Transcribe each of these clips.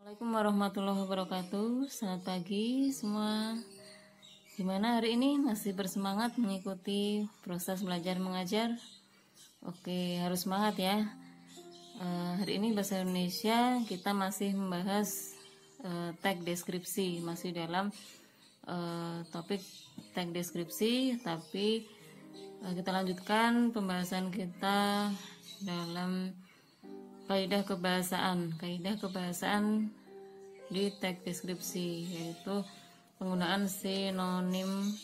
Assalamualaikum warahmatullahi wabarakatuh. Selamat pagi semua. Gimana hari ini? Masih bersemangat mengikuti proses belajar mengajar? Oke, harus semangat ya. Hari ini bahasa Indonesia kita masih membahas tag deskripsi, masih dalam topik tag deskripsi, tapi kita lanjutkan pembahasan kita dalam kaidah kebahasaan di tag deskripsi, yaitu penggunaan sinonim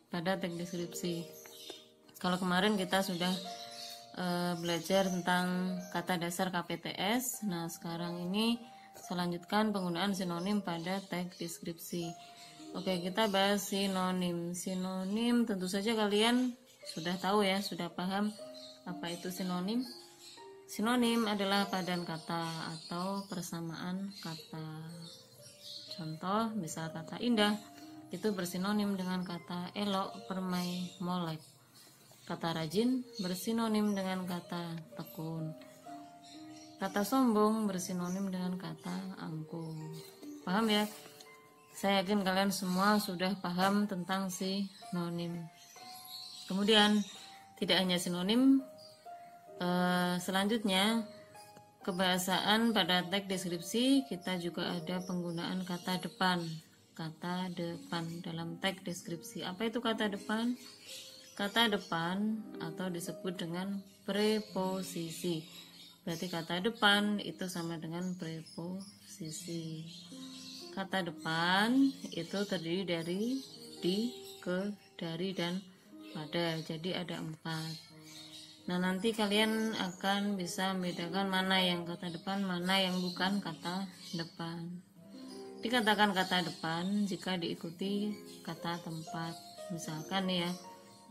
pada tag deskripsi. Kalau kemarin kita sudah belajar tentang kata dasar KPTS, nah sekarang ini saya lanjutkan penggunaan sinonim pada tag deskripsi. Oke, kita bahas sinonim. Sinonim tentu saja kalian sudah tahu ya, sudah paham apa itu sinonim. Sinonim adalah padan kata atau persamaan kata. Contoh, misal kata indah itu bersinonim dengan kata elok, permai, molek. Kata rajin bersinonim dengan kata tekun. Kata sombong bersinonim dengan kata angkuh. Paham ya? Saya yakin kalian semua sudah paham tentang sinonim. Kemudian tidak hanya sinonim, selanjutnya kebahasaan pada tag deskripsi kita juga ada penggunaan kata depan dalam tag deskripsi. Apa itu kata depan? Kata depan atau disebut dengan preposisi. Berarti kata depan itu sama dengan preposisi. Kata depan itu terdiri dari di, ke, dari, dan pada. Jadi ada 4. Nah, nanti kalian akan bisa membedakan mana yang kata depan, mana yang bukan kata depan. Dikatakan kata depan jika diikuti kata tempat. Misalkan ya,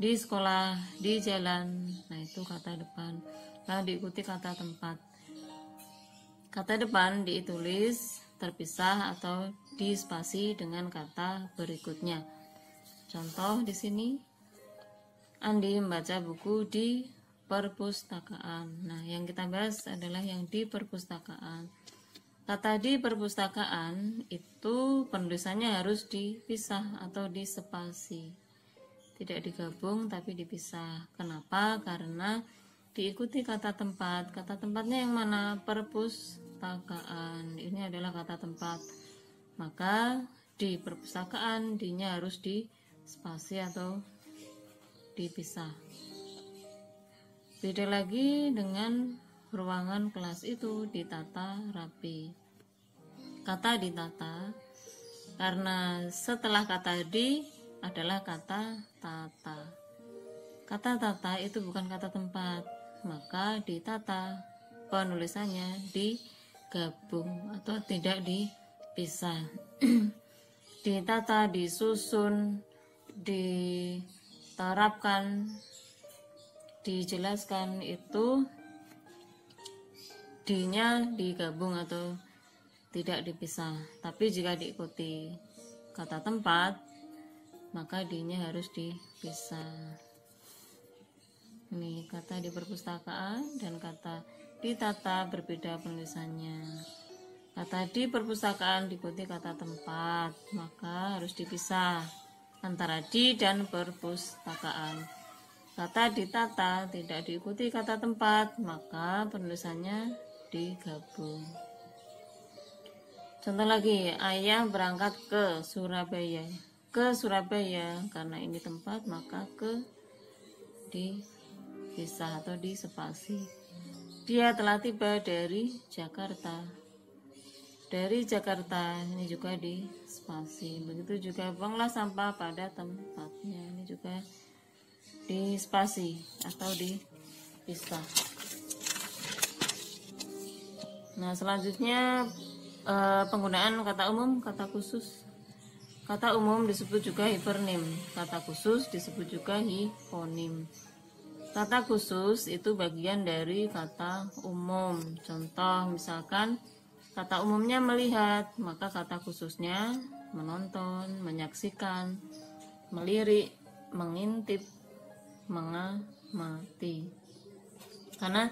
di sekolah, di jalan, nah itu kata depan. Lalu diikuti kata tempat. Kata depan ditulis terpisah atau dispasi dengan kata berikutnya. Contoh di sini, Andi membaca buku di perpustakaan. Nah, yang kita bahas adalah yang di perpustakaan. Kata di perpustakaan itu penulisannya harus dipisah atau dispasi. Tidak digabung tapi dipisah. Kenapa? Karena diikuti kata tempat. Kata tempatnya yang mana? Perpustakaan. Ini adalah kata tempat. Maka di perpustakaan D-nya harus dispasi atau dipisah. Beda lagi dengan ruangan kelas itu ditata rapi. Kata ditata karena setelah kata di adalah kata tata. Kata tata itu bukan kata tempat, maka ditata penulisannya digabung atau tidak dipisah. Ditata, disusun, diterapkan, dijelaskan itu D-nya digabung atau tidak dipisah. Tapi jika diikuti kata tempat, maka D-nya harus dipisah. Ini kata di perpustakaan dan kata ditata berbeda penulisannya. Kata di perpustakaan diikuti kata tempat, maka harus dipisah antara di dan perpustakaan. Kata ditata tidak diikuti kata tempat, maka penulisannya digabung. Contoh lagi, ayah berangkat ke Surabaya. Ke Surabaya, karena ini tempat, maka ke dipisah atau dispasi. Dia telah tiba dari Jakarta. Dari Jakarta, ini juga dispasi. Begitu juga buanglah sampah pada tempatnya. Ini juga dispasi atau dipisah. Nah, selanjutnya penggunaan kata umum, kata khusus. Kata umum disebut juga hipernim, kata khusus disebut juga hiponim. Kata khusus itu bagian dari kata umum. Contoh misalkan kata umumnya melihat, maka kata khususnya menonton, menyaksikan, melirik, mengintip, mengamati. Karena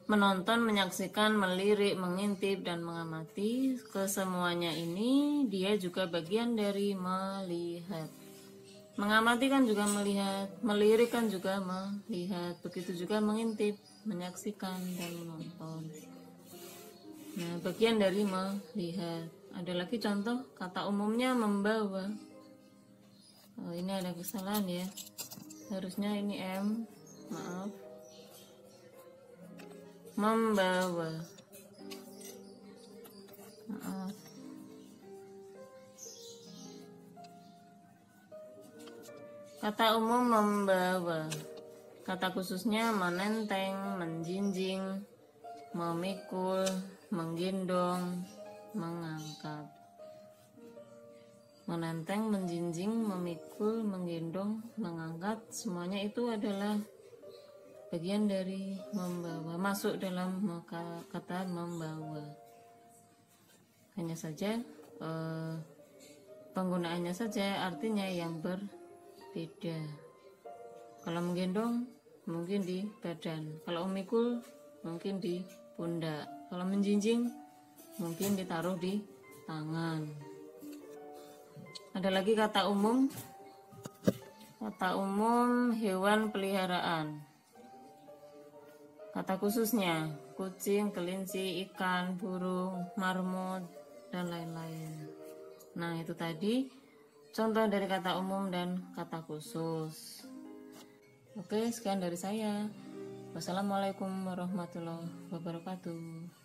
menonton, menyaksikan, melirik, mengintip, dan mengamati. Kesemuanya ini dia juga bagian dari melihat. Mengamati kan juga melihat, melirik kan juga melihat, begitu juga mengintip, menyaksikan, dan menonton. Nah, bagian dari melihat. Ada lagi contoh kata umumnya membawa. Oh, ini ada kesalahan ya. Harusnya ini M, maaf. Membawa. Maaf. Kata umum membawa. Kata khususnya menenteng, menjinjing, memikul, menggendong, mengangkat. Menenteng, menjinjing, memikul, menggendong, mengangkat, semuanya itu adalah bagian dari membawa, masuk dalam kata membawa. Hanya saja penggunaannya saja artinya yang berbeda. Kalau menggendong mungkin di badan, kalau memikul mungkin di pundak, kalau menjinjing mungkin ditaruh di tangan. Ada lagi kata umum. Kata umum hewan peliharaan. Kata khususnya kucing, kelinci, ikan, burung, marmut, dan lain-lain. Nah, itu tadi contoh dari kata umum dan kata khusus. Oke, sekian dari saya. Wassalamualaikum warahmatullahi wabarakatuh.